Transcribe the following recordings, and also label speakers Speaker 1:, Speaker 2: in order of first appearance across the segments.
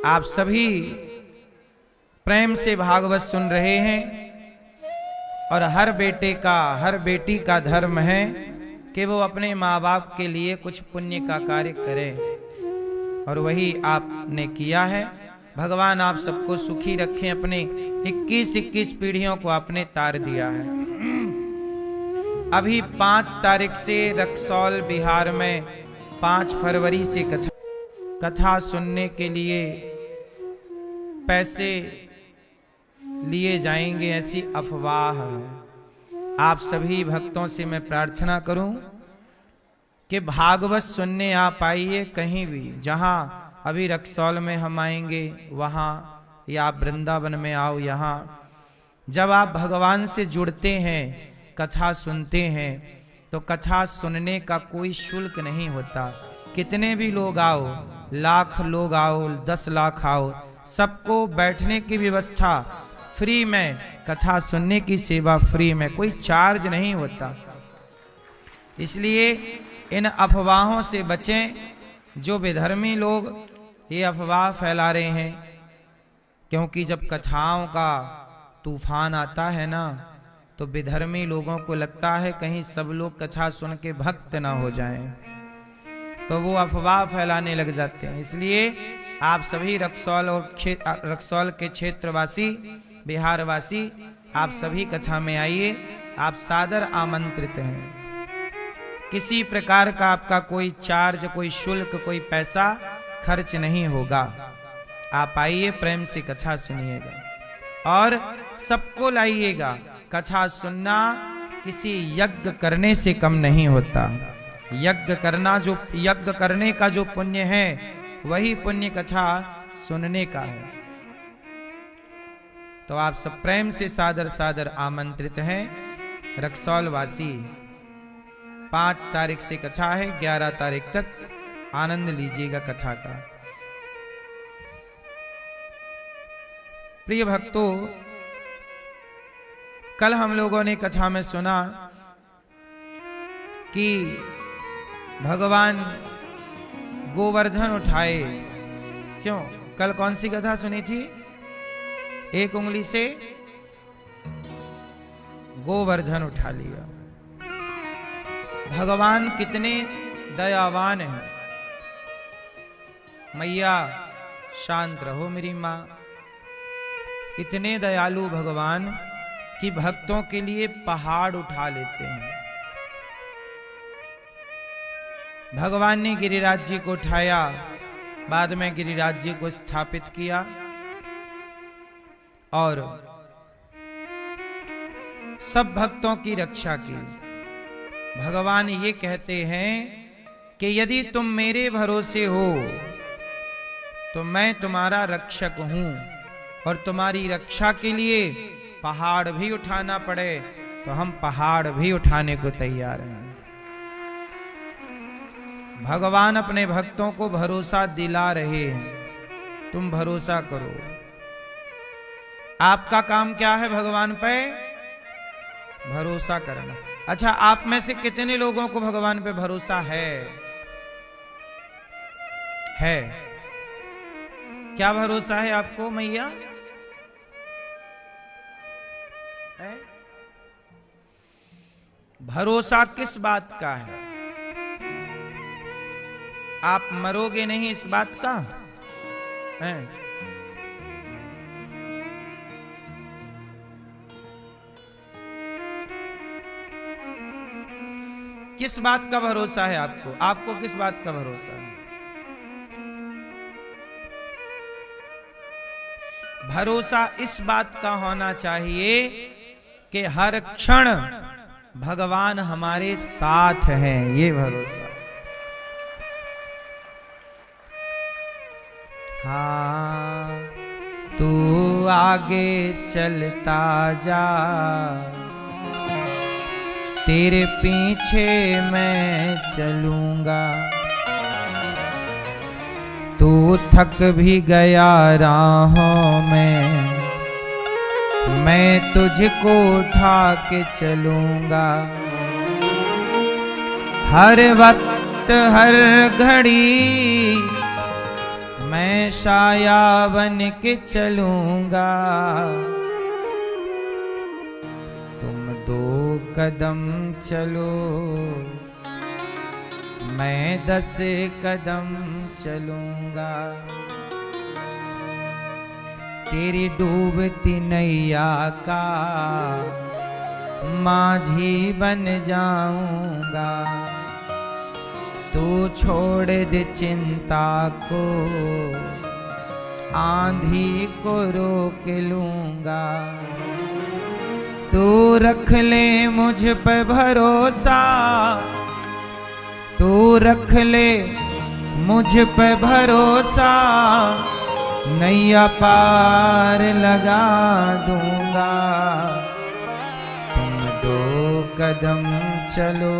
Speaker 1: आप सभी प्रेम से भागवत सुन रहे हैं और हर बेटे का हर बेटी का धर्म है कि वो अपने माँ बाप के लिए कुछ पुण्य का कार्य करे और वही आपने किया है। भगवान आप सबको सुखी रखें। अपने 21 पीढ़ियों को आपने तार दिया है। अभी 5 तारीख से रक्सौल बिहार में 5 फरवरी से कथा सुनने के लिए पैसे लिए जाएंगे, ऐसी अफवाह है। आप सभी भक्तों से मैं प्रार्थना करूं कि भागवत सुनने आप आइए, कहीं भी जहां अभी रक्सौल में हम आएंगे वहां, या आप वृंदावन में आओ यहाँ। जब आप भगवान से जुड़ते हैं, कथा सुनते हैं, तो कथा सुनने का कोई शुल्क नहीं होता। कितने भी लोग आओ, लाख लोग आओ, 10 लाख आओ, सबको बैठने की व्यवस्था फ्री में, कथा सुनने की सेवा फ्री में, कोई चार्ज नहीं होता। इसलिए इन अफवाहों से बचें। जो विधर्मी लोग ये अफवाह फैला रहे हैं, क्योंकि जब कथाओं का तूफान आता है ना, तो विधर्मी लोगों को लगता है कहीं सब लोग कथा सुन के भक्त ना हो जाएं, तो वो अफवाह फैलाने लग जाते हैं। इसलिए आप सभी रक्सौल और रक्सौल के क्षेत्रवासी, बिहारवासी, आप सभी कथा में आइए। आप सादर आमंत्रित हैं। किसी प्रकार का आपका कोई चार्ज, कोई शुल्क, कोई पैसा खर्च नहीं होगा। आप आइए, प्रेम से कथा सुनिएगा और सबको लाइएगा। कथा सुनना किसी यज्ञ करने से कम नहीं होता। यज्ञ करने का जो पुण्य है, वही पुण्य कथा सुनने का है। तो आप सब प्रेम से सादर सादर आमंत्रित हैं। रक्सौल वासी 5 तारीख से कथा है, 11 तारीख तक आनंद लीजिएगा कथा का। प्रिय भक्तों, कल हम लोगों ने कथा में सुना कि भगवान गोवर्धन उठाए। क्यों? कल कौन सी कथा सुनी थी? 1 उंगली से गोवर्धन उठा लिया। भगवान कितने दयावान हैं। मैया शांत रहो मेरी मां। इतने दयालु भगवान कि भक्तों के लिए पहाड़ उठा लेते हैं। भगवान ने गिरिराज जी को उठाया, बाद में गिरिराज जी को स्थापित किया और सब भक्तों की रक्षा की। भगवान ये कहते हैं कि यदि तुम मेरे भरोसे हो तो मैं तुम्हारा रक्षक हूं, और तुम्हारी रक्षा के लिए पहाड़ भी उठाना पड़े तो हम पहाड़ भी उठाने को तैयार हैं। भगवान अपने भक्तों को भरोसा दिला रहे हैं, तुम भरोसा करो। आपका काम क्या है? भगवान पे भरोसा करना। अच्छा, आप में से कितने लोगों को भगवान पे भरोसा है? क्या भरोसा है आपको मैया? है? भरोसा किस बात का है? आप मरोगे नहीं इस बात का है? किस बात का भरोसा है आपको? आपको किस बात का भरोसा है? भरोसा इस बात का होना चाहिए कि हर क्षण भगवान हमारे साथ हैं। ये भरोसा। हाँ, तू आगे चलता जा, तेरे पीछे मैं चलूंगा। तू थक भी गया राहों में, मैं तुझको उठा के चलूंगा। हर वक्त हर घड़ी मैं साया बन के चलूंगा, तुम 2 कदम चलो, मैं 10 कदम चलूंगा। तेरी डूबती नैया का माझी बन जाऊंगा, तू छोड़ दे चिंता को, आंधी को रोक लूंगा। तू रख ले मुझ पे भरोसा, तू रख ले मुझ पे भरोसा, नैया पार लगा दूंगा। तुम 2 कदम चलो,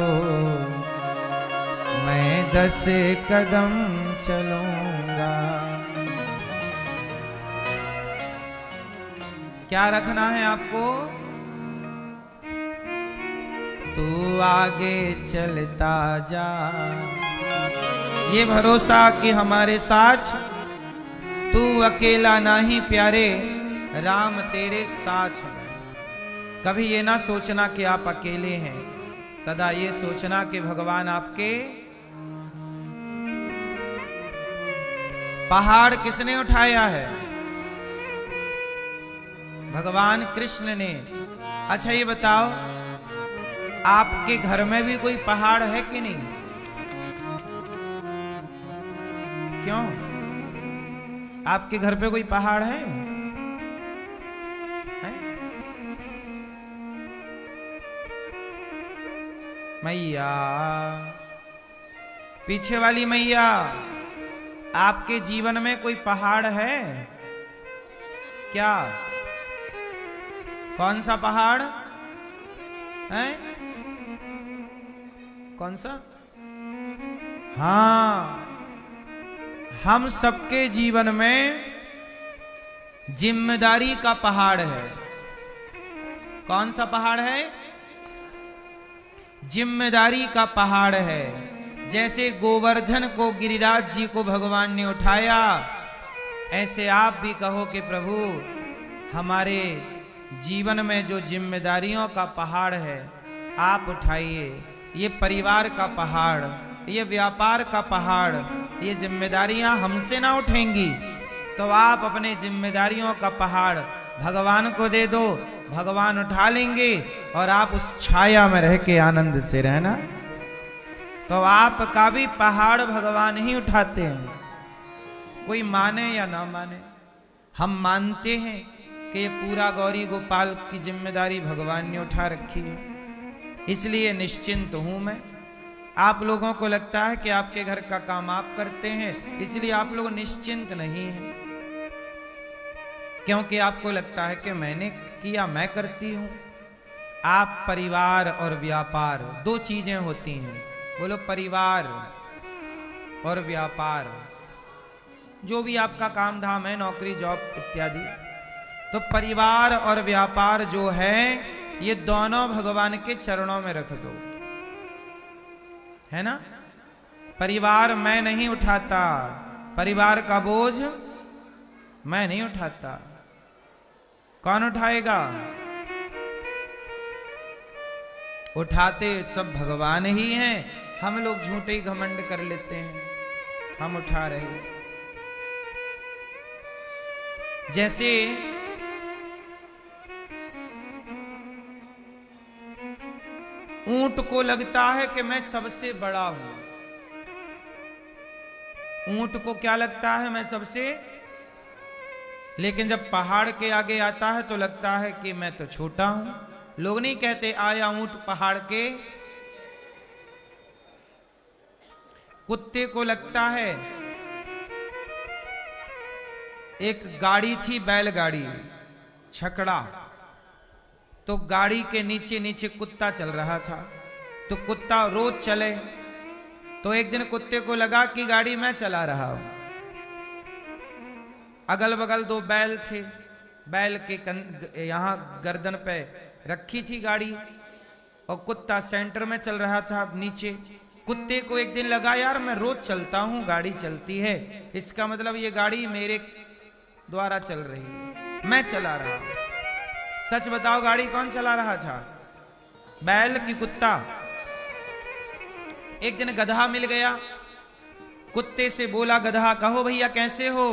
Speaker 1: मैं 10 कदम चलूंगा। क्या रखना है आपको? तू आगे चलता जा, ये भरोसा कि हमारे साथ तू अकेला नहीं प्यारे, राम तेरे साथ है। कभी ये ना सोचना कि आप अकेले हैं, सदा ये सोचना कि भगवान आपके। पहाड़ किसने उठाया है? भगवान कृष्ण ने। अच्छा ये बताओ, आपके घर में भी कोई पहाड़ है कि नहीं? क्यों? आपके घर पे कोई पहाड़ है? मैया, पीछे वाली मैया, आपके जीवन में कोई पहाड़ है क्या? कौन सा पहाड़ है? कौन सा? हाँ, हम सबके जीवन में जिम्मेदारी का पहाड़ है। कौन सा पहाड़ है? जिम्मेदारी का पहाड़ है। जैसे गोवर्धन को गिरिराज जी को भगवान ने उठाया, ऐसे आप भी कहो कि प्रभु हमारे जीवन में जो जिम्मेदारियों का पहाड़ है आप उठाइए। ये परिवार का पहाड़, ये व्यापार का पहाड़, ये जिम्मेदारियां हमसे ना उठेंगी तो आप अपने जिम्मेदारियों का पहाड़ भगवान को दे दो, भगवान उठा लेंगे और आप उस छाया में रह के आनंद से रहना। तो आपका भी पहाड़ भगवान ही उठाते हैं, कोई माने या ना माने। हम मानते हैं कि ये पूरा गौरी गोपाल की जिम्मेदारी भगवान ने उठा रखी है, इसलिए निश्चिंत हूं मैं। आप लोगों को लगता है कि आपके घर का काम आप करते हैं, इसलिए आप लोग निश्चिंत नहीं हैं, क्योंकि आपको लगता है कि मैंने किया, मैं करती हूं। आप परिवार और व्यापार 2 चीजें होती हैं। बोलो, परिवार और व्यापार। जो भी आपका काम धाम है, नौकरी जॉब इत्यादि, तो परिवार और व्यापार जो है ये दोनों भगवान के चरणों में रख दो, है ना। परिवार मैं नहीं उठाता, परिवार का बोझ मैं नहीं उठाता, कौन उठाएगा? उठाते सब भगवान ही हैं, हम लोग झूठे ही घमंड कर लेते हैं हम उठा रहे हैं। जैसे ऊंट को लगता है कि मैं सबसे बड़ा हूं। ऊंट को क्या लगता है? मैं सबसे। लेकिन जब पहाड़ के आगे आता है तो लगता है कि मैं तो छोटा हूं। लोग नहीं कहते आया ऊंट पहाड़ के। कुत्ते को लगता है, एक गाड़ी थी, बैलगाड़ी, छकड़ा, तो गाड़ी के नीचे नीचे कुत्ता चल रहा था, तो कुत्ता रोज चले, तो एक दिन कुत्ते को लगा कि गाड़ी मैं चला रहा हूं। अगल बगल 2 बैल थे, बैल के यहां गर्दन पे रखी थी गाड़ी और कुत्ता सेंटर में चल रहा था नीचे। कुत्ते को एक दिन लगा यार मैं रोज चलता हूं, गाड़ी चलती है, इसका मतलब ये गाड़ी मेरे द्वारा चल रही है, मैं चला रहा हूं। सच बताओ गाड़ी कौन चला रहा था, बैल की कुत्ता? एक दिन गधा मिल गया, कुत्ते से बोला गधा, कहो भैया कैसे हो?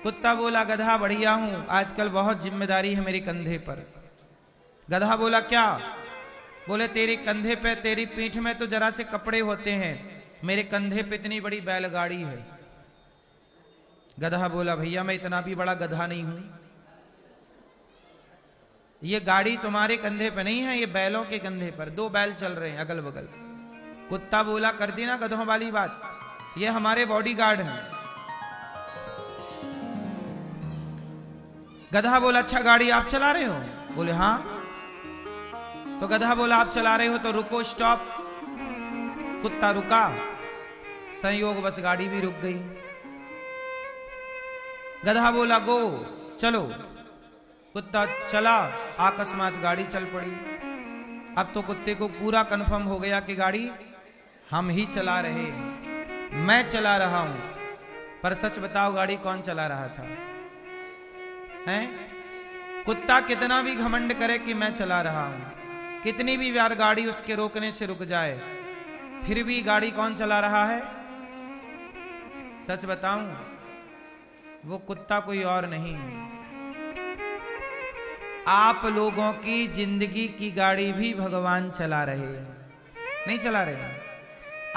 Speaker 1: कुत्ता बोला गधा बढ़िया हूं, आजकल बहुत जिम्मेदारी है मेरे कंधे पर। गधा बोला क्या? बोले तेरे कंधे पे, तेरी पीठ में तो जरा से कपड़े होते हैं, मेरे कंधे पे इतनी बड़ी बैलगाड़ी है। गधा बोला भैया मैं इतना भी बड़ा गधा नहीं हूं, ये गाड़ी तुम्हारे कंधे पे नहीं है, ये बैलों के कंधे पर, 2 बैल चल रहे हैं अगल बगल। कुत्ता बोला कर दी ना गधों वाली बात, ये हमारे बॉडीगार्ड हैं। गधा बोला अच्छा गाड़ी आप चला रहे हो? बोले हाँ। तो गधा बोला आप चला रहे हो तो रुको, स्टॉप। कुत्ता रुका, संयोग बस गाड़ी भी रुक गई। गधा बोला गो, चलो। कुत्ता चला, अकस्मात गाड़ी चल पड़ी। अब तो कुत्ते को पूरा कंफर्म हो गया कि गाड़ी हम ही चला रहे, मैं चला रहा हूं। पर सच बताओ गाड़ी कौन चला रहा था? हैं? कुत्ता कितना भी घमंड करे कि मैं चला रहा हूं, कितनी भी बार गाड़ी उसके रोकने से रुक जाए, फिर भी गाड़ी कौन चला रहा है? सच बताऊं, वो कुत्ता कोई और नहीं है। आप लोगों की जिंदगी की गाड़ी भी भगवान चला रहे हैं, नहीं चला रहे?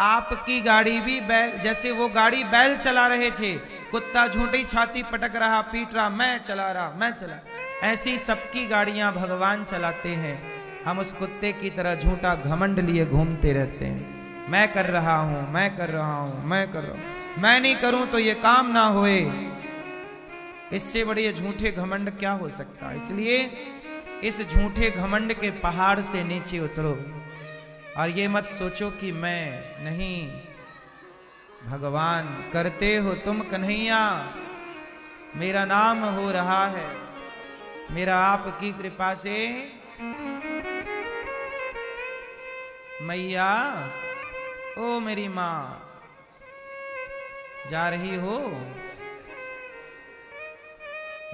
Speaker 1: आपकी गाड़ी भी बैल, जैसे वो गाड़ी बैल चला रहे थे, कुत्ता झूठी छाती पटक रहा, पीट रहा, मैं चला रहा, मैं चला, ऐसी सबकी गाड़ियां भगवान चलाते हैं। हम उस कुत्ते की तरह झूठा घमंड लिए घूमते रहते हैं, मैं कर रहा हूं, मैं कर रहा हूं, मैं कर रहा हूं, मैं नहीं करूं तो ये काम ना होए। इससे बड़े झूठे घमंड क्या हो सकता है? इसलिए इस झूठे घमंड के पहाड़ से नीचे उतरो और ये मत सोचो कि मैं नहीं, भगवान करते हो तुम कन्हैया, मेरा नाम हो रहा है, मेरा आपकी कृपा से। मैया, ओ मेरी मां, जा रही हो?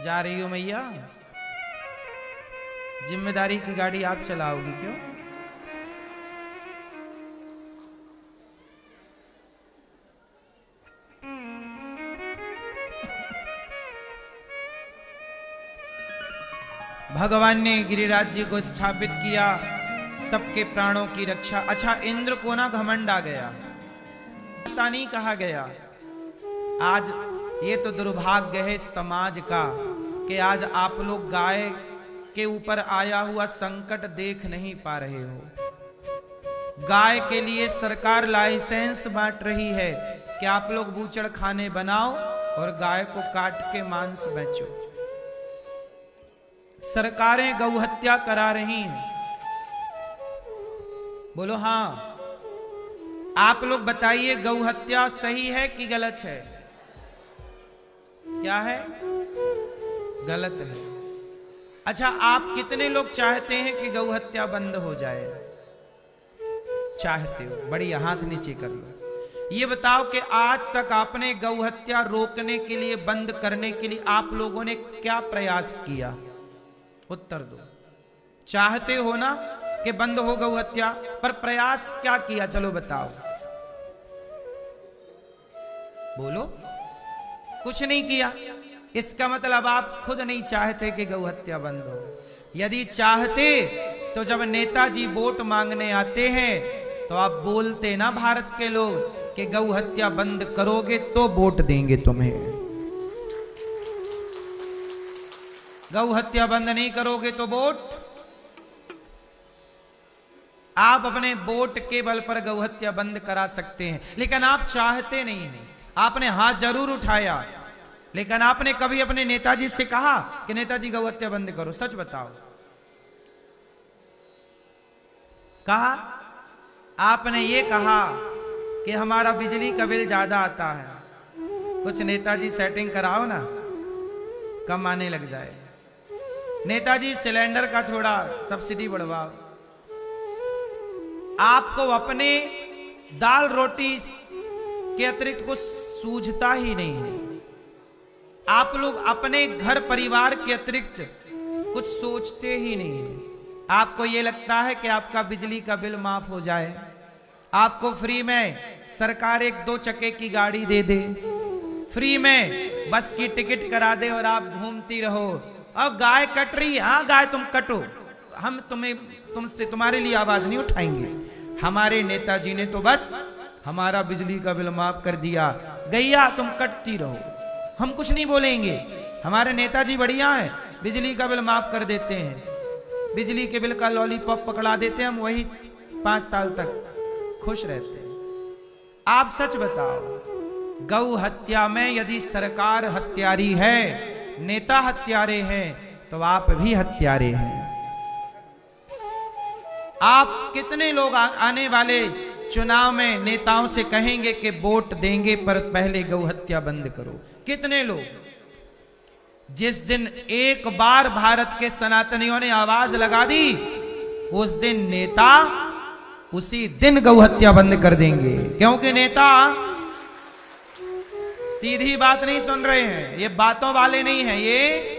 Speaker 1: जा रही हो मैया? जिम्मेदारी की गाड़ी आप चलाओगी क्यों? भगवान ने गिरिराज जी को स्थापित किया, सबके प्राणों की रक्षा। अच्छा, इंद्र को ना घमंड आ गया, पता नहीं कहा गया। आज ये तो दुर्भाग्य है समाज का कि आज आप लोग गाय के ऊपर आया हुआ संकट देख नहीं पा रहे हो। गाय के लिए सरकार लाइसेंस बांट रही है कि आप लोग बूचड़ खाने बनाओ और गाय को काट के मांस बेचो। सरकारें गौ हत्या करा रही हैं। बोलो हाँ, आप लोग बताइए गौ हत्या सही है कि गलत है? क्या है? गलत है। अच्छा, आप कितने लोग चाहते हैं कि गौ हत्या बंद हो जाए? चाहते हो? बढ़िया, हाथ नीचे कर लो। ये बताओ कि आज तक आपने गौ हत्या रोकने के लिए, बंद करने के लिए आप लोगों ने क्या प्रयास किया? उत्तर दो। चाहते हो ना कि बंद हो गौ हत्या, पर प्रयास क्या किया? चलो बताओ, बोलो। कुछ नहीं किया। इसका मतलब आप खुद नहीं चाहते कि गौ हत्या बंद हो। यदि चाहते तो जब नेताजी वोट मांगने आते हैं तो आप बोलते ना भारत के लोग कि गौ हत्या बंद करोगे तो वोट देंगे तुम्हें, गौ हत्या बंद नहीं करोगे तो वोट। आप अपने वोट के बल पर गौ हत्या बंद करा सकते हैं, लेकिन आप चाहते नहीं हैं। आपने हाथ जरूर उठाया, लेकिन आपने कभी अपने नेताजी से कहा कि नेताजी गौ हत्या बंद करो? सच बताओ, कहा? आपने ये कहा कि हमारा बिजली का बिल ज्यादा आता है, कुछ नेताजी सेटिंग कराओ ना, कम आने लग जाए। नेताजी सिलेंडर का थोड़ा सब्सिडी बढ़वाओ। आपको अपने दाल रोटी के अतिरिक्त कुछ सूझता ही नहीं है। आप लोग अपने घर परिवार के अतिरिक्त कुछ सोचते ही नहीं है। आपको यह लगता है कि आपका बिजली का बिल माफ हो जाए, आपको फ्री में सरकार एक 2 चक्के की गाड़ी दे दे, फ्री में बस की टिकट करा दे और आप घूमती रहो। और गाय कट रही, हाँ गाय तुम कटो, हम तुमसे तुम्हारे लिए आवाज नहीं उठाएंगे। हमारे नेताजी ने तो बस हमारा बिजली का बिल माफ कर दिया, गैया तुम कटती रहो, हम कुछ नहीं बोलेंगे। हमारे नेताजी बढ़िया हैं, बिजली का बिल माफ कर देते हैं, बिजली के बिल का लॉलीपॉप पकड़ा देते हैं, हम वही 5 साल तक खुश रहते हैं। आप सच बताओ, गौ हत्या में यदि सरकार हत्यारी है, नेता हत्यारे हैं, तो आप भी हत्यारे हैं। आप कितने लोग आने वाले चुनाव में नेताओं से कहेंगे कि वोट देंगे पर पहले गौ हत्या बंद करो? कितने लोग? जिस दिन एक बार भारत के सनातनियों ने आवाज लगा दी, उस दिन नेता उसी दिन गौ हत्या बंद कर देंगे, क्योंकि नेता सीधी बात नहीं सुन रहे हैं, ये बातों वाले नहीं हैं, ये